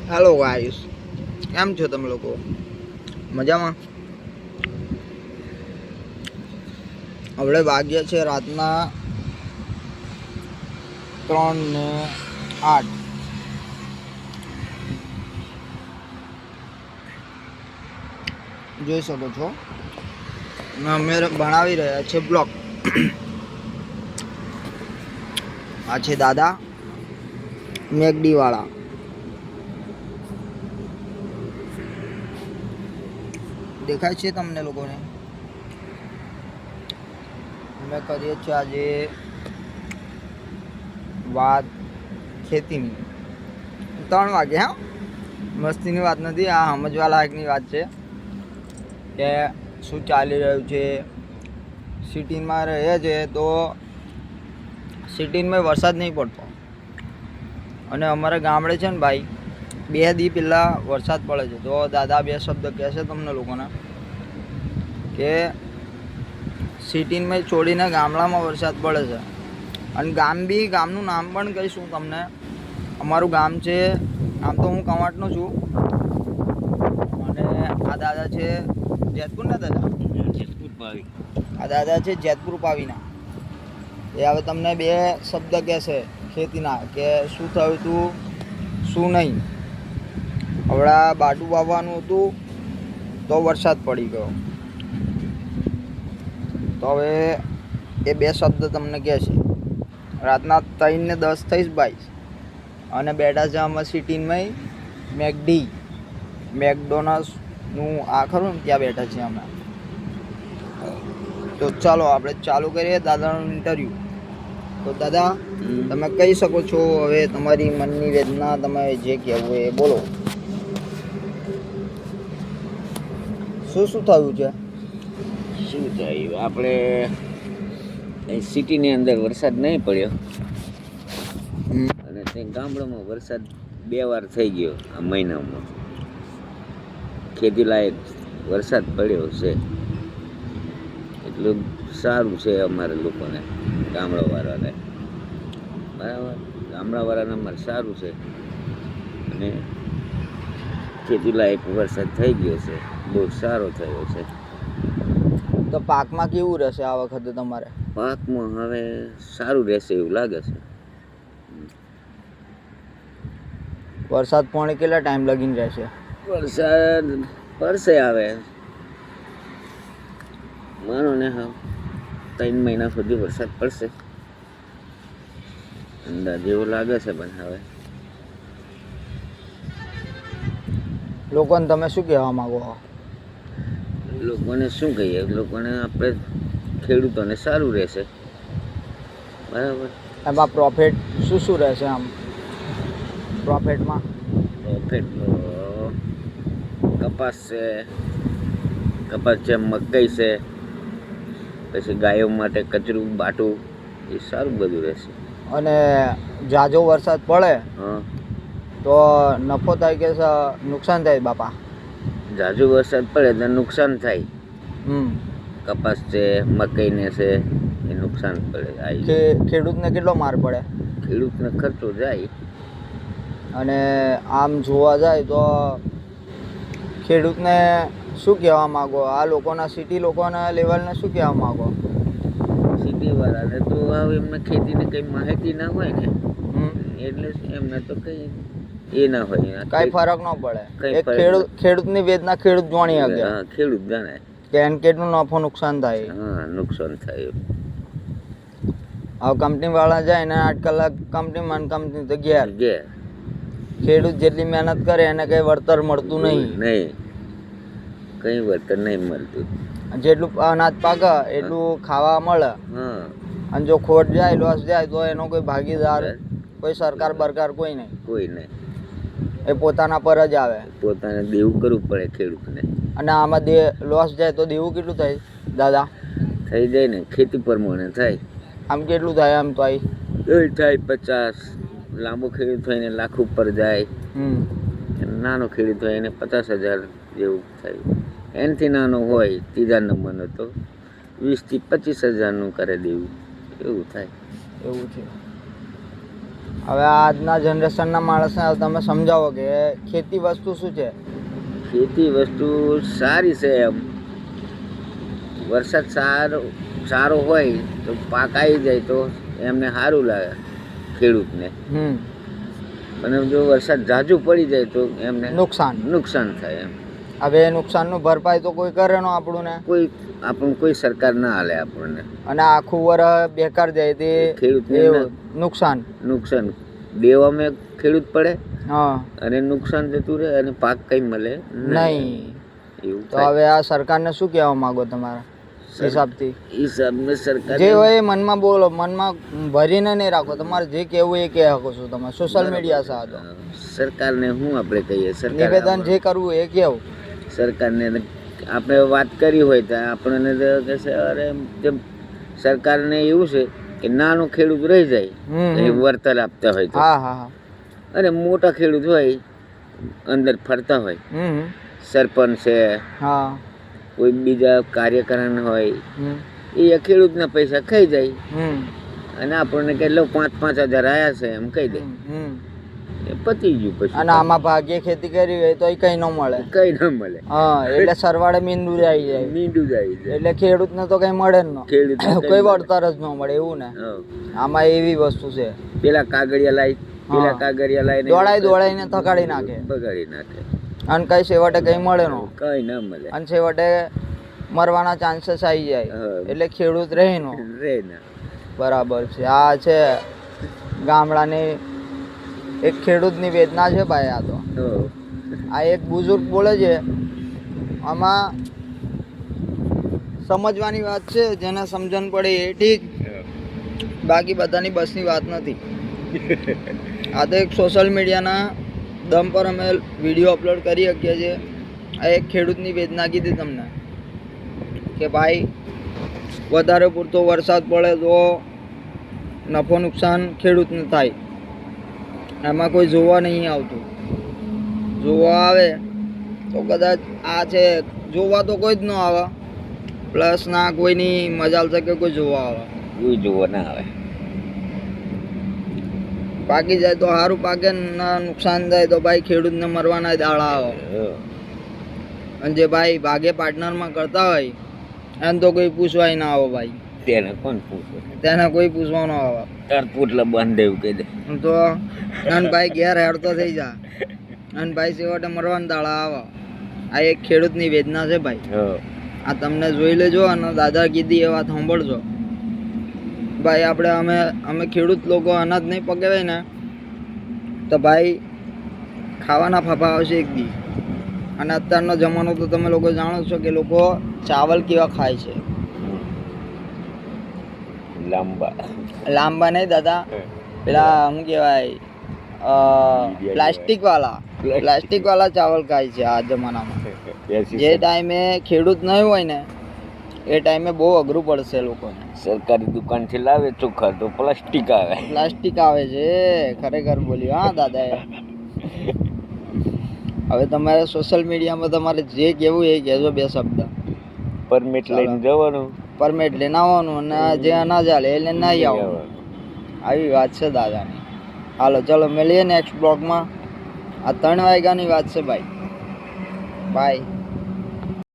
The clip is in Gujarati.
હેલો ગાઈસ, કેમ છો તમે લોકો? મજામાં? આપણે વાગ્યા છે રાતના 3:08. જોઈ શકો છો અમે ભણાવી રહ્યા છે બ્લોક. આ છે દાદા મેકડી વાળા. દેખાય છે તમને લોકોને? અમે કરીએ છીએ આજે વાત ખેતીની. 3 વાગે. હા, મસ્તીની વાત નથી, આ સમજવા લાયકની વાત છે કે શું ચાલી રહ્યું છે. સિટીમાં રહે છે તો સિટીમાં વરસાદ નહીં પડતો, અને અમારા ગામડે છે ને ભાઈ 2 દી પહેલાં વરસાદ પડે છે. તો દાદા 2 શબ્દ કહેશે તમને લોકોને કે સિટીમાં છોડીને ગામડામાં વરસાદ પડે છે. અને ગામનું નામ પણ કહીશું તમને. અમારું ગામ છે, આમ તો હું કવાંટનો છું, અને આ દાદા છે જેતપુર ના દાદા, આ દાદા છે જેતપુર પાવીના. એ હવે તમને 2 શબ્દ કહેશે ખેતીના, કે શું થયું હતું શું નહીં. હમણાં બાટું વાવવાનું હતું તો વરસાદ પડી ગયો. તો હવે એ 2 શબ્દ તમને કહેશે. રાતના 3:10 થઈશ ભાઈ, અને બેઠા છે અમે સિટીમાં મેકડોનલ્ડ્સનું આ ખરું ને, ત્યાં બેઠા છીએ અમે. તો ચાલો આપણે ચાલુ કરીએ દાદાનું ઇન્ટરવ્યૂ. તો દાદા, તમે કહી શકો છો હવે તમારી મનની વેદના, તમે જે કહેવું એ બોલો. શું થયું છે? શું થયું? આપણે સિટીની અંદર વરસાદ નહીં પડ્યો, અને તે ગામડામાં વરસાદ 2 વાર થઈ ગયો આ મહિનામાં. ખેતી લાયક વરસાદ પડ્યો છે, એટલું સારું છે અમારા લોકોને, ગામડાવાળાને. બરાબર, ગામડાવાળાને અમારે સારું છે, અને ખેતી લાયક વરસાદ થઈ ગયો છે, બહુ સારો થયો છે. તો પાકમાં કેવું રહેશે આ વખતે તમારે? પાકમાં હવે સારું રહેશે એવું લાગે છે. વરસાદ પાણી કેટલા ટાઈમ લગીને રહેશે? વરસાદ પડશે, આવે માનો ને, હા 3 મહિના સુધી વરસાદ પડશે અંદાજ એવું લાગે છે. પણ હવે લોકોને તમે શું કહેવા માંગો? લોકોને શું કહીએ? લોકોને આપણે ખેડૂતોને સારું રહેશે. બરાબર. એમાં પ્રોફિટ શું રહેશે? આમ પ્રોફિટ કપાસ છે, મકાઈ છે, પછી ગાયો માટે કચરું બાટું, એ સારું બધું રહેશે. અને ઝાઝો વરસાદ પડે હા તો નફો થાય કે નુકસાન થાય બાપા? ઝાઝો વરસાદ પડે તો નુકસાન થાય. કપાસ છે, મકાઈને છે, એ નુકસાન પડે. ખેડૂતને કેટલો માર પડે? ખેડૂતને ખર્ચો જાય. અને આમ જોવા જાય તો ખેડૂતને શું કહેવા માંગો? આ લોકોના સિટી લોકોના લેવલને શું કહેવા માંગો? સિટીવાળાને તો હવે એમને ખેતીની કંઈ માહિતી ના હોય ને, એટલે એમને તો કંઈ એ ના હોય, કઈ ફરક ન પડે. ખેડૂતની વેદના ખેડૂત જાણી શકે. હા, ખેડૂત જાણે કે એને કેટલું નફો નુકસાન થાય. હા, નુકસાન થાય. હવે કંપની વાળા જાય ને 8 કલાક કંપનીમાં, કંપની તો ઘેર. ખેડૂત જેટલી મહેનત કરે એને કઈ વળતર મળતું નહીં. કઈ વળતર નહીં મળતું. જેટલું અનાજ પાકે એટલું ખાવા મળે. અને જો ખોટ જાય, લોસ જાય, તો એનો કોઈ ભાગીદાર, કોઈ સરકાર બરકાર કોઈ નહીં. એ પોતાના પર જ આવે. પોતાને દેવું કરવું પડે ખેડૂતને. અને આમાં લોસ જાય તો દેવું કેટલું થાય દાદા? થઈ જાય ને, ખેતી પ્રમાણે થાય. આમ કેટલું થાય? આમ તો થાય 50. લાંબો ખેડૂત હોય ને લાખ ઉપર જાય. નાનો ખેડૂત હોય એને 50,000 જેવું થાય. એનાથી નાનો હોય 3જા નંબરનો તો 20,000 થી 25,000 કરે દેવું, એવું થાય. એવું છે. હવે આજના જનરેશનના માણસને તમે સમજાવો કે ખેતી વસ્તુ શું છે. ખેતી વસ્તુ સારી છે એમ. વરસાદ સારો હોય તો પાક આવી જાય તો એમને સારું લાગે ખેડૂતને. અને જો વરસાદ ઝાઝુ પડી જાય તો એમને નુકસાન થાય એમ. હવે નુકસાનનું ભરપાઈ તો કોઈ કરે નો આપણું કોઈ સરકાર ના હાલે આપણને. અને આખું વરસ બેકાર જાય તે ખેડૂતને નુકસાન દેવામાં ખેડૂત પડે. હા, અને નુકસાન જતું રહે અને પાક કઈ મળે નહીં. એવું તો હવે આ સરકારને શું કહેવા માંગો તમારા હિસાબથી? સરકાર જે હોય એ મનમાં બોલો, મનમાં ભરીને નહીં રાખો. તમારે જે કહેવું એ કહી શકો છો તમે સોશિયલ મીડિયા સાથે. સરકારને શું આપણે કહીએ? નિવેદન જે કરવું એ કહેવું. સરકારને આપણે વાત કરી હોય તો આપણને કહેશે અરે સરકારને એવું છે કે નાનો ખેડૂત રહી જાય વળતર આપતા હોય તો. હા. અને મોટા ખેડૂત હોય અંદર ફરતા હોય, સરપંચ છે, કોઈ બીજા કાર્યકરણ હોય, એ ખેડૂતના પૈસા ખાઈ જાય અને આપણને કે લો 5,000 આયા છે એમ કહી દે. એ પતી ગયું પછી. અને આમાં ભાગ્ય ખેતી કરી હોય તો એ કઈ ન મળે. હા, એટલે સરવાળે મીંડું જ આવી જાય. એટલે ખેડૂતને તો કઈ મળે જ ન. કોઈ વળતર જ ન મળે એવું ને. આમાં એવી વસ્તુ છે. પેલા કાગળિયા લાઈ દોડાઈને થકાડી નાખે, બગાડી નાખે. અને કઈ છેવટે કઈ મળે નો. કઈ ના મળે. અને છેવટે મરવાના ચાન્સીસ આવી જાય. એટલે ખેડૂત રહે નો. બરાબર છે. આ છે ગામડાની એક ખેડૂતની વેદના છે ભાઈ. આ તો આ એક બુઝુર્ગ બોલે છે. આમાં સમજવાની વાત છે, જેને સમજણ પડે એ ઠીક, બાકી બધાની બસની વાત નથી. આ તો એક સોશિયલ મીડિયાના દમ પર અમે વિડીયો અપલોડ કરી શકીએ છીએ. આ એક ખેડૂતની વેદના કીધી તમને કે ભાઈ વધારે પૂરતો વરસાદ પડે તો નફો નુકસાન ખેડૂતને થાય. એમાં કોઈ જોવા નહીં આવતું. જોવા આવે તો કદાચ આ છે, જોવા તો કોઈ જ ન આવે. પ્લસ ના કોઈની મજાલ છે કે કોઈ જોવા આવે. કોઈ જોવા ના આવે. પાકી જાય તો સારું પાકે, ના નુકસાન થાય તો ભાઈ ખેડૂતને મરવાના દાડા આવે. અને જે ભાઈ ભાગે પાર્ટનરમાં કરતા હોય એને તો કોઈ પૂછવાય ના આવે ભાઈ. તેને કોણ પૂછે? તેને કોઈ પૂછવા ન આવે. તાર પૂટલા બાંધે એવું કહી દે તો અને ભાઈ ઘેર હેડતો થઈ જા. અને ભાઈ છેવટે મરવાના દાડા આવે. આ એક ખેડૂતની વેદના છે ભાઈ. આ તમને જોઈ લેજો અને દાદા કીધી એ વાત સાંભળજો ભાઈ. અમે ખેડૂત લોકો અનાજ નહીં પકવાય ને તો ભાઈ ખાવાના ફાફા આવશે એક દી. અને અત્યારનો જમાનો તો તમે લોકો જાણો છો કે લોકો ચાવલ કેવા ખાય છે. લાંબા નહીં દાદા, પેલા શું કહેવાય પ્લાસ્ટિક વાળા ચાવલ ખાય છે આ જમાનામાં. જે ટાઈમે ખેડૂત નહીં હોય ને એ ટાઈમે બહુ અઘરું પડશે લોકોને. સરકારી દુકાનથી લાવે ચોખા તો પ્લાસ્ટિક આવે છે. ખરેખર બોલ્યું હા દાદાએ. હવે તમારે સોશિયલ મીડિયામાં તમારે જે કહેવું એ કહેજો. 2 શબ્દ. પરમિટ લઈને જવાનું, પરમિટ લઈને આવવાનું, અને જે અનાજ હાલે એ લઈને નહીં આવવાનું. આવી વાત છે દાદાની. હાલો ચલો મળીએ નેક્સ્ટ બ્લોગમાં. આ 3 વાગ્યાની વાત છે ભાઈ. બાય.